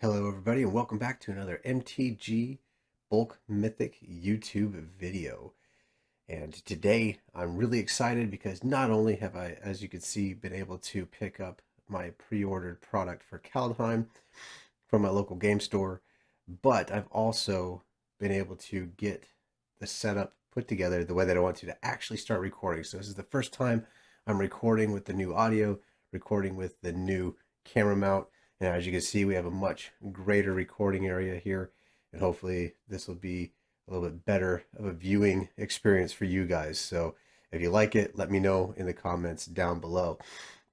Hello everybody and welcome back to another MTG Bulk Mythic YouTube video. And today I'm really excited because not only have I, as you can see, been able to pick up my pre-ordered product for Kaldheim from my local game store, but I've also been able to get the setup put together the way that I want to actually start recording. So this is the first time I'm recording with the new audio, recording with the new camera mount. And as you can see, we have a much greater recording area here, and hopefully this will be a little bit better of a viewing experience for you guys. So if you like it, let me know in the comments down below.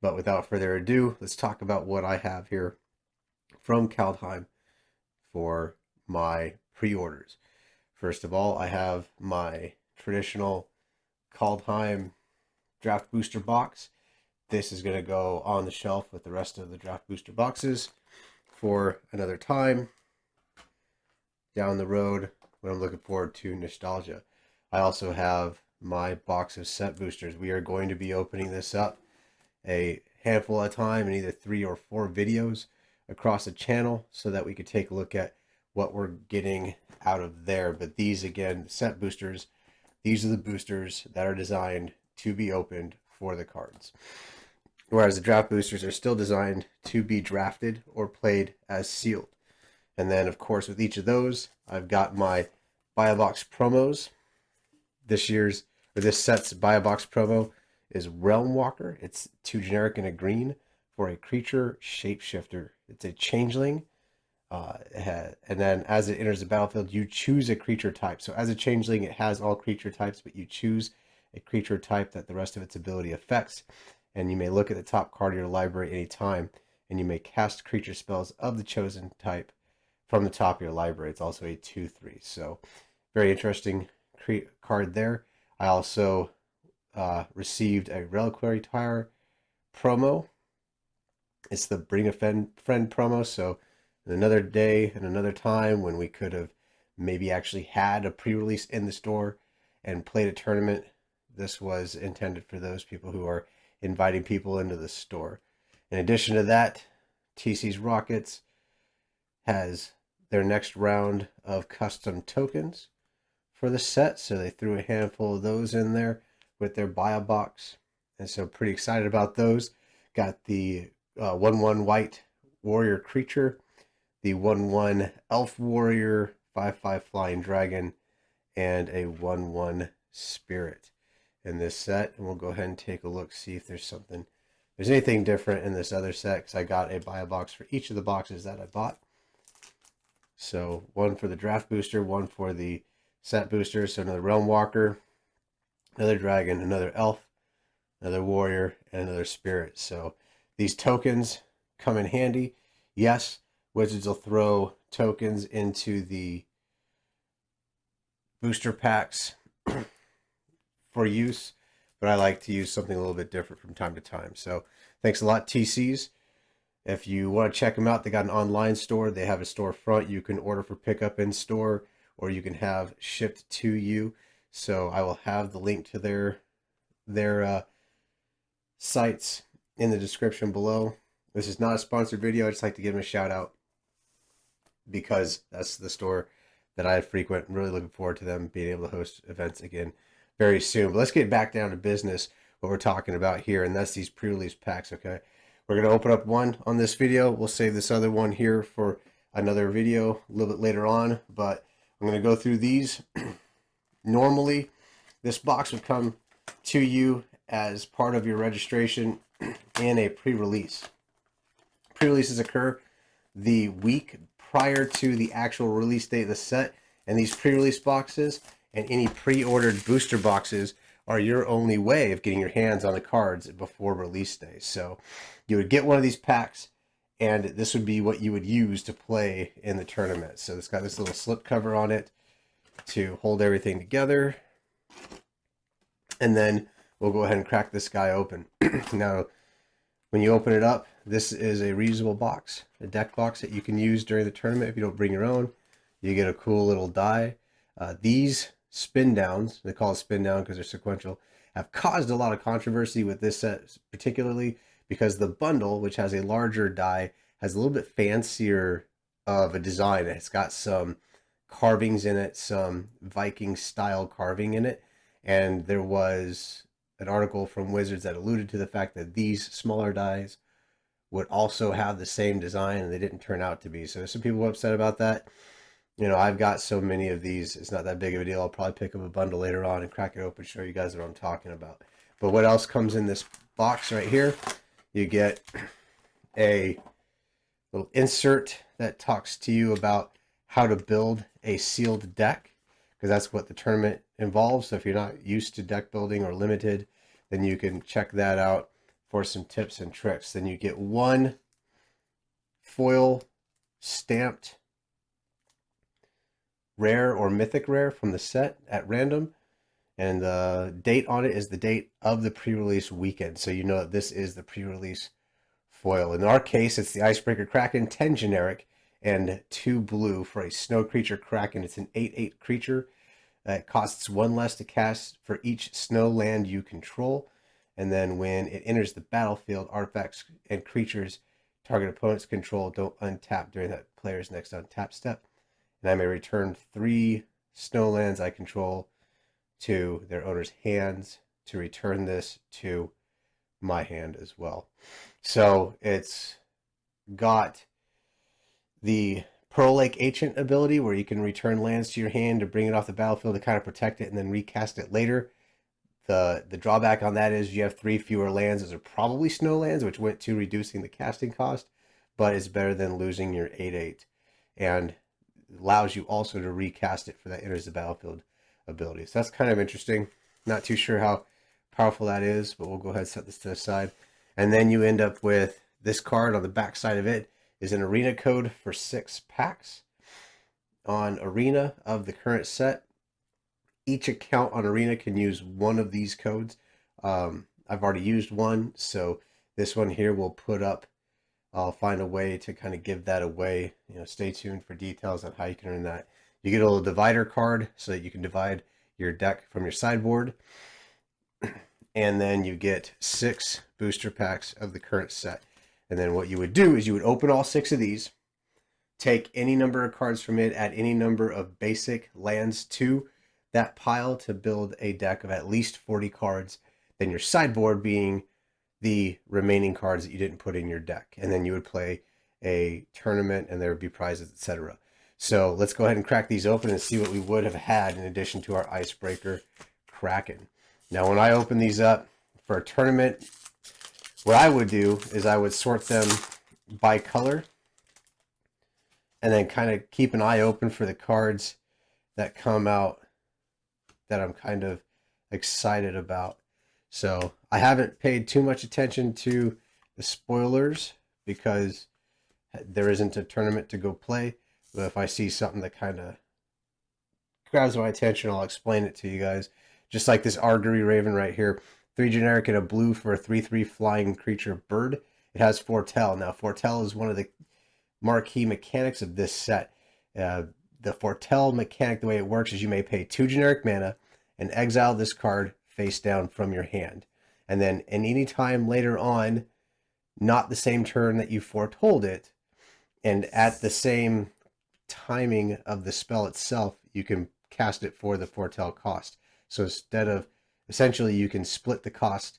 But without further ado, let's talk about what I have here from Kaldheim for my pre-orders. First of all, I have my traditional Kaldheim draft booster box. This is going to go on the shelf with the rest of the draft booster boxes for another time down the road when I'm looking forward to nostalgia. I also have my box of set boosters. We are going to be opening this up a handful at a time in either 3 or 4 videos across the channel so that we could take a look at what we're getting out of there. But these, again, set boosters, these are the boosters that are designed to be opened for the cards. Whereas the draft boosters are still designed to be drafted or played as sealed. And then, of course, with each of those, I've got my Buy a Box promos. This set's Buy a Box promo is Realm Walker. It's 2 generic and a green for a creature shapeshifter. It's a changeling. And then as it enters the battlefield, you choose a creature type. So as a changeling, it has all creature types, but you choose a creature type that the rest of its ability affects. And you may look at the top card of your library anytime, and you may cast creature spells of the chosen type from the top of your library. It's also a 2/3, so very interesting card there. I also received a Reliquary Tire promo. It's the Bring a Friend promo, so another day and another time when we could have maybe actually had a pre-release in the store and played a tournament, this was intended for those people who are inviting people into the store. In addition to that, TC's Rockets has their next round of custom tokens for the set, so they threw a handful of those in there with their Buy a Box, and so pretty excited about those. Got the 1/1 white warrior creature, the 1/1 elf warrior, 5/5 flying dragon, and a 1/1 spirit in this set. And we'll go ahead and take a look, see if there's anything different in this other set, because I got a Buy a Box for each of the boxes that I bought. So one for the draft booster, one for the set booster. So another Realm Walker, another dragon, another elf, another warrior, and another spirit. So these tokens come in handy. Yes, Wizards will throw tokens into the booster packs for use, but I like to use something a little bit different from time to time. So thanks a lot, TCs. If you want to check them out, they got an online store. They have a storefront. You can order for pickup in store, or you can have shipped to you. So I will have the link to their sites in the description below. This is not a sponsored video. I just like to give them a shout out because that's the store that I frequent. I'm really looking forward to them being able to host events again very soon. But let's get back down to business, what we're talking about here, and that's these pre-release packs. Okay, we're going to open up one on this video. We'll save this other one here for another video a little bit later on, but I'm going to go through these. Normally this box would come to you as part of your registration in a pre-release. Pre-releases occur the week prior to the actual release date of the set, and these pre-release boxes and any pre-ordered booster boxes are your only way of getting your hands on the cards before release day. So you would get one of these packs, and this would be what you would use to play in the tournament. So it's got this little slip cover on it to hold everything together. And then we'll go ahead and crack this guy open. Now, when you open it up, this is a reusable box, a deck box that you can use during the tournament. If you don't bring your own, you get a cool little die. These spin downs, they call it spin down because they're sequential, have caused a lot of controversy with this set, particularly because the bundle, which has a larger die, has a little bit fancier of a design. It's got some carvings in it, some Viking style carving in it. And there was an article from Wizards that alluded to the fact that these smaller dies would also have the same design, and they didn't turn out to be. So there's some people upset about that. You know, I've got so many of these, it's not that big of a deal. I'll probably pick up a bundle later on and crack it open, show you guys what I'm talking about. But what else comes in this box right here? You get a little insert that talks to you about how to build a sealed deck, because that's what the tournament involves. So if you're not used to deck building or limited, then you can check that out for some tips and tricks. Then you get one foil stamped rare or mythic rare from the set at random, and the date on it is the date of the pre-release weekend, so you know that this is the pre-release foil. In our case, it's the Icebreaker Kraken, 10 generic and 2 blue for a snow creature Kraken. It's an 8/8 creature. It costs 1 less to cast for each snow land you control, and then when it enters the battlefield, artifacts and creatures target opponent's control don't untap during that player's next untap step. And I may return 3 snowlands I control to their owner's hands to return this to my hand as well. So it's got the Pearl Lake Ancient ability where you can return lands to your hand to bring it off the battlefield to kind of protect it and then recast it later. The drawback on that is you have 3 fewer lands. Those are probably snowlands, which went to reducing the casting cost, but it's better than losing your 8/8. And allows you also to recast it for that enters the battlefield ability. So that's kind of interesting. Not too sure how powerful that is, but we'll go ahead and set this to the side. And then you end up with this card. On the back side of it is an arena code for 6 packs on arena of the current set. Each account on arena can use one of these codes. I've already used one, so this one here will put up. I'll find a way to kind of give that away. You know, stay tuned for details on how you can earn that. You get a little divider card so that you can divide your deck from your sideboard. And then you get 6 booster packs of the current set. And then what you would do is you would open all 6 of these, take any number of cards from it, add any number of basic lands to that pile to build a deck of at least 40 cards. Then your sideboard being the remaining cards that you didn't put in your deck. And then you would play a tournament and there would be prizes, etc. So let's go ahead and crack these open and see what we would have had in addition to our Icebreaker Kraken. Now, when I open these up for a tournament, what I would do is I would sort them by color and then kind of keep an eye open for the cards that come out that I'm kind of excited about. So I haven't paid too much attention to the spoilers because there isn't a tournament to go play. But if I see something that kind of grabs my attention, I'll explain it to you guys. Just like this Augury Raven right here. 3 generic and a blue for a 3/3 flying creature bird. It has Foretell. Now, Foretell is one of the marquee mechanics of this set. The Foretell mechanic, the way it works is you may pay 2 generic mana and exile this card face down from your hand. And then in any time later on, not the same turn that you foretold it, and at the same timing of the spell itself, you can cast it for the foretell cost. So instead of, essentially you can split the cost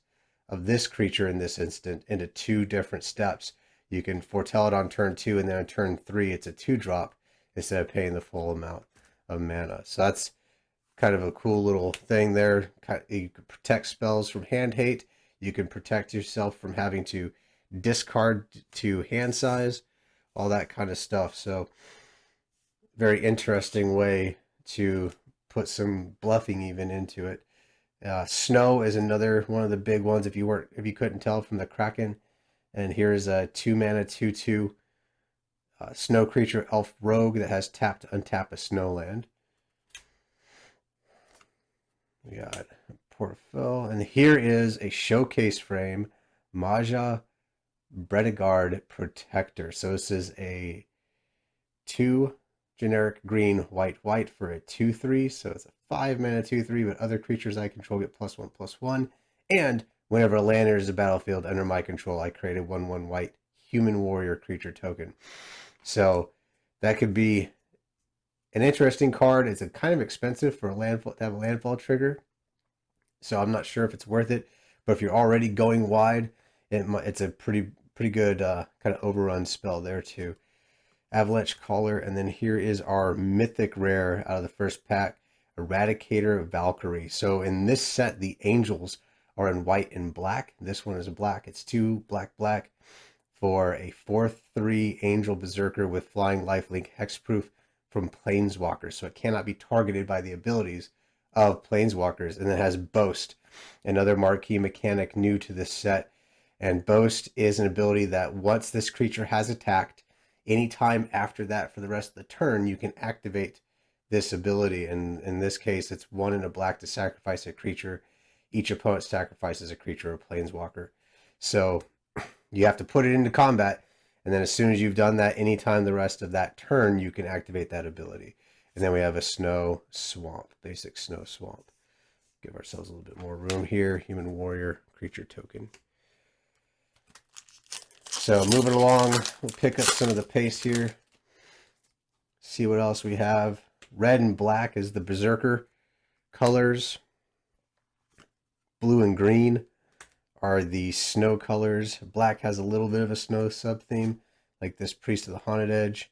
of this creature in this instant into 2 different steps. You can foretell it on turn 2, and then on turn 3 it's a 2-drop instead of paying the full amount of mana. So that's kind of a cool little thing there. You can protect spells from hand hate. You can protect yourself from having to discard to hand size, all that kind of stuff. So very interesting way to put some bluffing even into it. Snow is another one of the big ones if you couldn't tell from the Kraken. And here's a 2 mana 2/2 snow creature elf rogue that has tap to untap a snowland. We got Portfolio, and here is a showcase frame, Maja Bredegard Protector. So this is a 2 generic green white for a 2/3. So it's a 5 mana 2/3, but other creatures I control get +1/+1. And whenever a land enters the battlefield under my control, I create a 1/1 white human warrior creature token. So that could be an interesting card. It's a kind of expensive for a landfall to have a landfall trigger, so I'm not sure if it's worth it. But if you're already going wide, it's a pretty good kind of overrun spell there too. Avalanche Caller, and then here is our mythic rare out of the first pack, Eradicator Valkyrie. So in this set, the angels are in white and black. This one is black. It's 2 black for a 4/3 angel berserker with flying lifelink hexproof from planeswalkers. So it cannot be targeted by the abilities of planeswalkers. And it has Boast, another marquee mechanic new to this set. And Boast is an ability that once this creature has attacked, anytime after that for the rest of the turn, you can activate this ability. And in this case, it's 1 and a black to sacrifice a creature. Each opponent sacrifices a creature or planeswalker. So you have to put it into combat, and then as soon as you've done that, anytime the rest of that turn, you can activate that ability. And then we have a Snow Swamp, basic Snow Swamp. Give ourselves a little bit more room here. Human Warrior creature token. So moving along, we'll pick up some of the pace here. See what else we have. Red and black is the Berserker colors. Blue and green are the snow colors. Black has a little bit of a snow sub-theme, like this Priest of the Haunted Edge,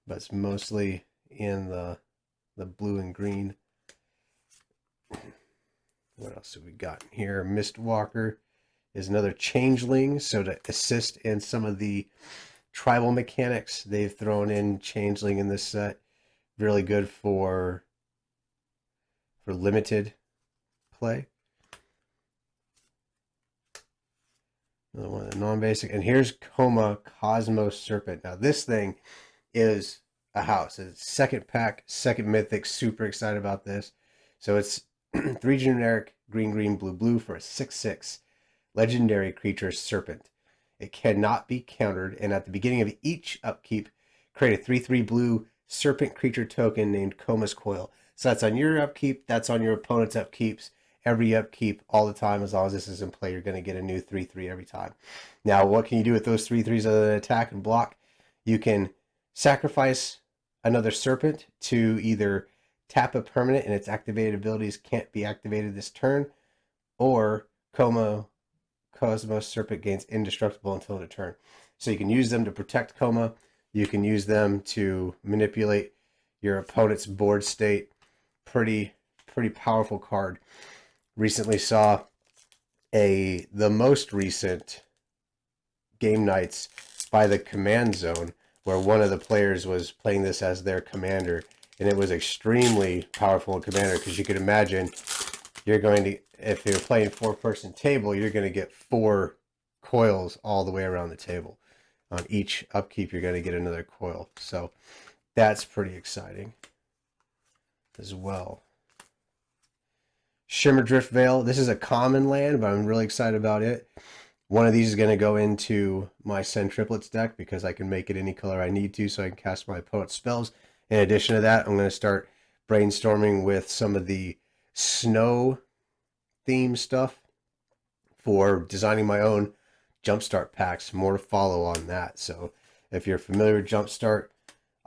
but it's mostly in the blue and green. What else have we got here? Mistwalker is another changeling, so to assist in some of the tribal mechanics, they've thrown in changeling in this set. Really good for limited play. Another one of the non-basic. And here's Coma Cosmos Serpent. Now this thing is a house. It's second pack, second mythic. Super excited about this. So it's 3 generic green, blue for a 6/6 legendary creature serpent. It cannot be countered, and at the beginning of each upkeep, create a 3/3 blue serpent creature token named Coma's Coil. So that's on your upkeep, that's on your opponent's upkeeps. Every upkeep, all the time, as long as this is in play, you're going to get a new 3/3 every time. Now, what can you do with those 3/3s other than attack and block? You can sacrifice another serpent to either tap a permanent and its activated abilities can't be activated this turn, or Cosmos Serpent gains indestructible until end of turn. So you can use them to protect Coma. You can use them to manipulate your opponent's board state. Pretty powerful card. Recently saw the most recent game nights by the Command Zone, where one of the players was playing this as their commander, and it was extremely powerful in Commander, because you could imagine you're going to, if you're playing 4-person table, you're going to get 4 coils all the way around the table. On each upkeep, you're going to get another coil. So that's pretty exciting as well. Shimmerdrift Veil. This is a common land, but I'm really excited about it. One of these is going to go into my Send Triplets deck because I can make it any color I need to, so I can cast my opponent's spells. In addition to that, I'm going to start brainstorming with some of the snow theme stuff for designing my own Jumpstart packs. More to follow on that. So if you're familiar with Jumpstart,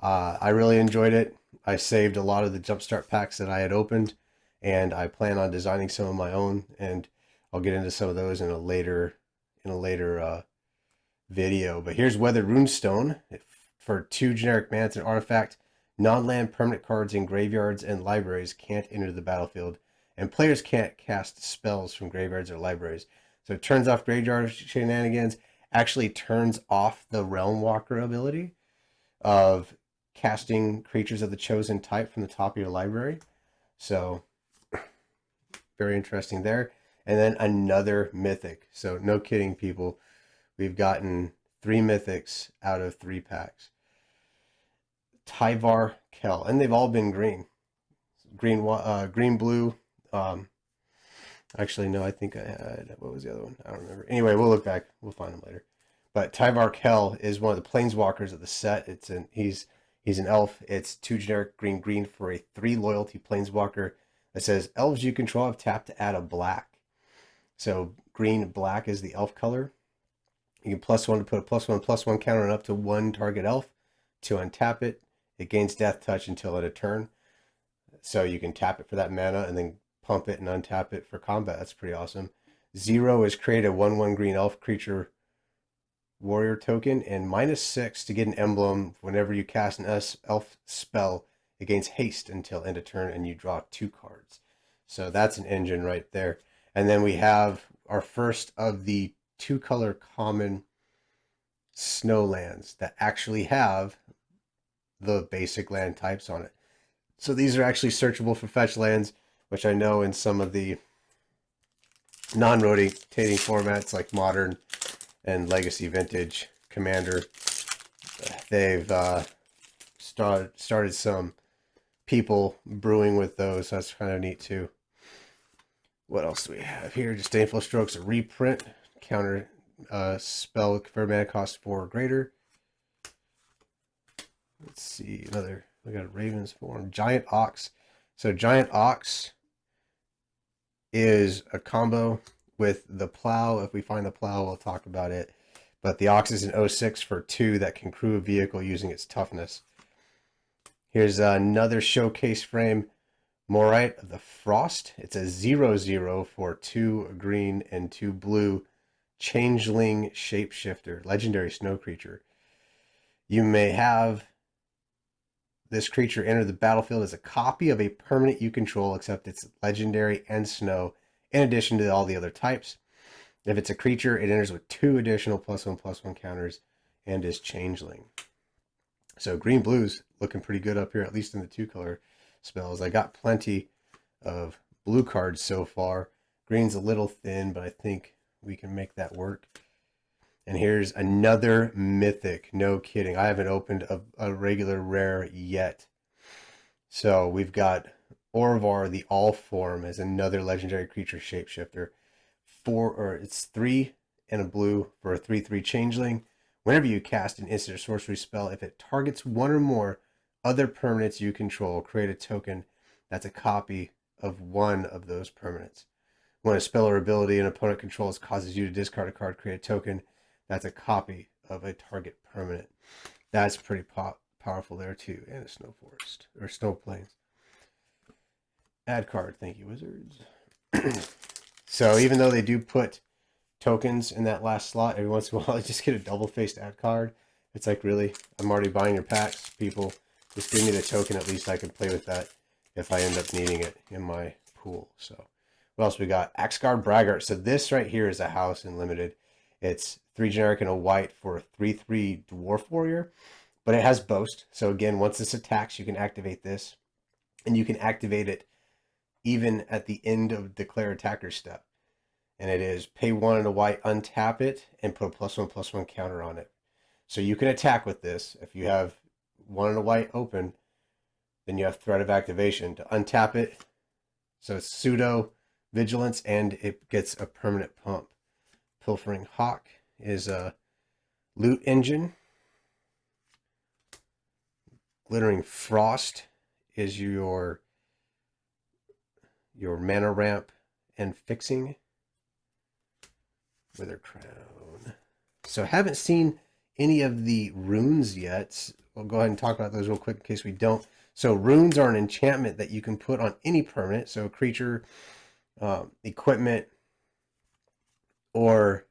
I really enjoyed it. I saved a lot of the Jumpstart packs that I had opened, and I plan on designing some of my own, and I'll get into some of those in a later video. But here's Weathered Runestone for 2 generic mana. It's an artifact. Non-land permanent cards in graveyards and libraries can't enter the battlefield, and players can't cast spells from graveyards or libraries. So it turns off graveyard shenanigans, actually turns off the Realm Walker ability of casting creatures of the chosen type from the top of your library. So very interesting there. And then another mythic. So no kidding, people. We've gotten 3 mythics out of 3 packs. Tyvar Kell, and they've all been green, blue. Actually, no, I think I had, what was the other one? I don't remember. Anyway, we'll look back. We'll find them later. But Tyvar Kell is one of the planeswalkers of the set. He's an elf. It's 2 generic green for a 3 loyalty planeswalker that says elves you control have tapped to add a black. So green black is the elf color. You can +1 to put a +1/+1 counter on up to 1 target elf. To untap it, it gains Death Touch until end of turn. So you can tap it for that mana and then pump it and untap it for combat. That's pretty awesome. 0 is create a 1/1 green elf creature warrior token, and -6 to get an emblem. Whenever you cast an elf spell, it gains haste until end of turn and you draw 2 cards. So that's an engine right there. And then we have our first of the 2-color common snow lands that actually have the basic land types on it. So these are actually searchable for fetch lands, which I know in some of the non-rotating formats like Modern and Legacy Vintage Commander, they've started some people brewing with those. So that's kind of neat too. What else do we have here? Disdainful Stroke's a reprint. Counter spell for mana cost 4 or greater. Let's see, we got a Raven's Form. Giant Ox. So Giant Ox is a combo with the Plow. If we find the Plow, we'll talk about it. But the Ox is an 06 for 2 that can crew a vehicle using its toughness. Here's another showcase frame. Morite of the Frost. It's a 0/0 for 2 green and 2 blue. Changeling Shapeshifter. Legendary snow creature. You may have this creature enter the battlefield as a copy of a permanent you control, except it's legendary and snow, in addition to all the other types. If it's a creature, it enters with 2 additional +1/+1 counters and is changeling. So green blues looking pretty good up here, at least in the 2-color spells. I got plenty of blue cards so far. Green's a little thin, but I think we can make that work. And here's another mythic. No kidding. I haven't opened a regular rare yet. So we've got Orvar the All Form as another legendary creature shapeshifter. It's 3 and a blue for a 3/3 changeling. Whenever you cast an instant or sorcery spell, if it targets 1 or more other permanents you control, create a token that's a copy of 1 of those permanents. When a spell or ability an opponent controls causes you to discard a card, create a token that's a copy of a target permanent. That's pretty powerful there too. And a Snow Forest, or Snow Plains. Add card. Thank you, Wizards. So even though they do put tokens in that last slot, every once in a while I just get a double-faced add card. It's like, really? I'm already buying your packs, people. Just give me the token. At least I can play with that if I end up needing it in my pool. So what else we got? Axgard Braggart. So this right here is a house in limited. It's 3 generic and a white for a 3/3 dwarf warrior, but it has boast. So again, once this attacks, you can activate this, and you can activate it even at the end of declare attacker step. And it is pay 1 and a white, untap it, and put a +1/+1 counter on it. So you can attack with this. If you have 1 and a white open, then you have threat of activation to untap it. So it's pseudo vigilance, and it gets a permanent pump. Pilfering Hawk is a loot engine. Glittering Frost is your mana ramp and fixing. Wither Crown. So haven't seen any of the runes yet. We'll go ahead and talk about those real quick in case we don't. So runes are an enchantment that you can put on any permanent. So creature, equipment, or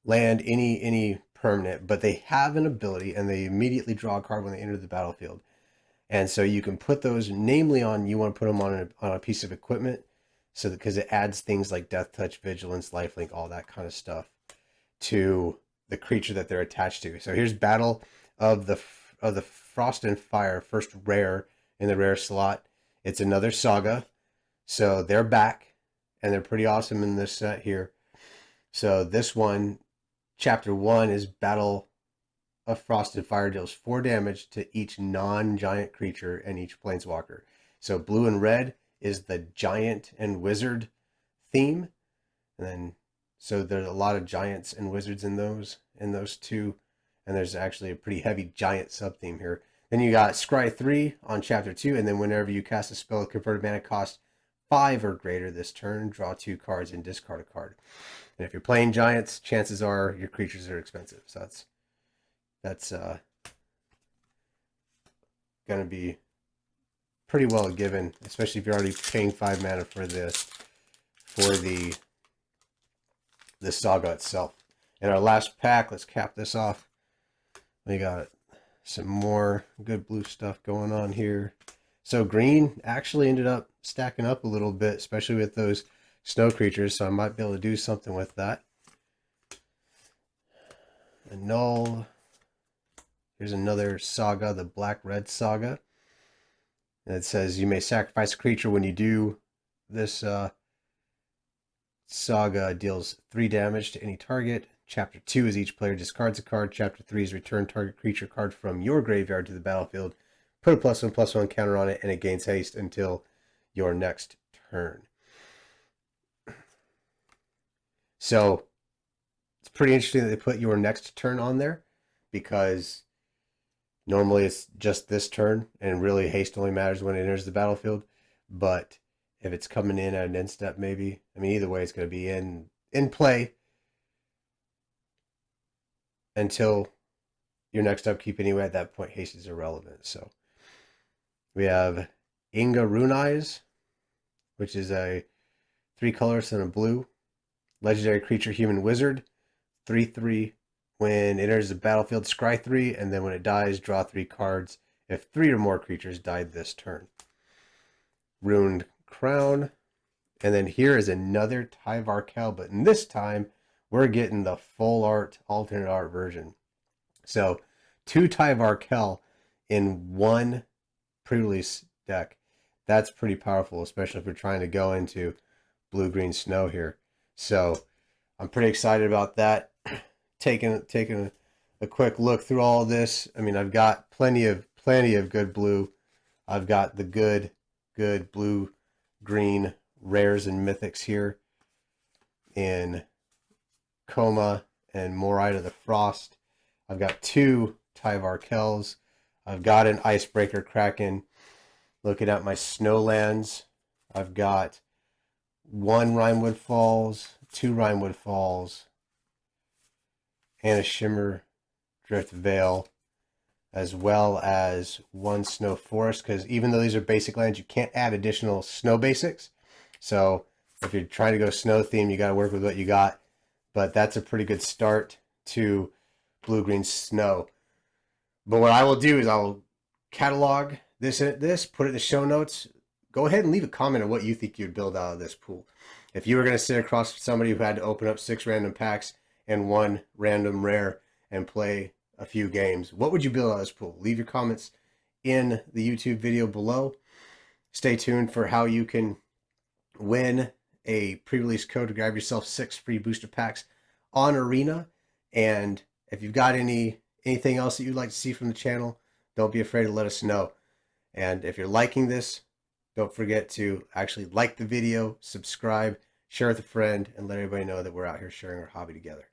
land, any permanent, but they have an ability and they immediately draw a card when they enter the battlefield. And so you can put those, namely on, you want to put them on a piece of equipment, so because it adds things like Death Touch, Vigilance, Lifelink, all that kind of stuff to the creature that they're attached to. So here's Battle of the Frost and Fire, first rare in the rare slot. It's another saga, so they're back, and they're pretty awesome in this set here. So this one, Chapter 1 is Battle of Frost and Fire, deals 4 damage to each non-giant creature and each planeswalker. So blue and red is the giant and wizard theme, and then so there's a lot of giants and wizards in those two, and there's actually a pretty heavy giant sub theme here. Then you got Scry 3 on Chapter 2, and then whenever you cast a spell with converted mana cost 5 or greater this turn, draw 2 cards and discard a card. And if you're playing giants, chances are your creatures are expensive. So that's going to be pretty well given, especially if you're already paying 5 mana for the saga itself. In our last pack, let's cap this off. We got some more good blue stuff going on here. So green actually ended up stacking up a little bit, especially with those snow creatures, so I might be able to do something with that. Annul. Here's another saga, the Black-Red Saga. And it says you may sacrifice a creature when you do. This saga deals 3 damage to any target. Chapter 2 is each player discards a card. Chapter 3 is return target creature card from your graveyard to the battlefield. Put a +1/+1 counter on it, and it gains haste until your next turn. So it's pretty interesting that they put your next turn on there, because normally it's just this turn, and really haste only matters when it enters the battlefield. But if it's coming in at an end step, maybe. I mean, either way, it's going to be in play until your next upkeep anyway. At that point, haste is irrelevant. So we have Inga Rune-Eyes, which is a 3 colors and a blue. Legendary creature, human wizard. 3/3. When it enters the battlefield, scry 3, and then when it dies, draw 3 cards if 3 or more creatures died this turn. Runed Crown. And then here is another Tyvar Kel, but in this time, we're getting the full art, alternate art version. So 2 Tyvar Kel in 1 pre-release deck. That's pretty powerful, especially if we're trying to go into blue-green snow here. So I'm pretty excited about that. Taking a quick look through all of this. I mean, I've got plenty of good blue. I've got the good blue green rares and mythics here in Coma and Morite of the Frost. I've got 2 Tyvar Kels. I've got an Icebreaker Kraken. Looking at my Snowlands, I've got 1 Rimewood Falls, 2 Rimewood Falls, and a Shimmer Drift Veil, as well as 1 Snow Forest, because even though these are basic lands, you can't add additional snow basics. So if you're trying to go snow theme, you got to work with what you got. But that's a pretty good start to blue-green snow. But what I will do is I'll catalog this, put it in the show notes. Go ahead and leave a comment on what you think you'd build out of this pool. If you were going to sit across somebody who had to open up 6 random packs and 1 random rare and play a few games, what would you build out of this pool? Leave your comments in the YouTube video below. Stay tuned for how you can win a pre-release code to grab yourself 6 free booster packs on Arena. And if you've got anything else that you'd like to see from the channel, don't be afraid to let us know. And if you're liking this, don't forget to actually like the video, subscribe, share with a friend, and let everybody know that we're out here sharing our hobby together.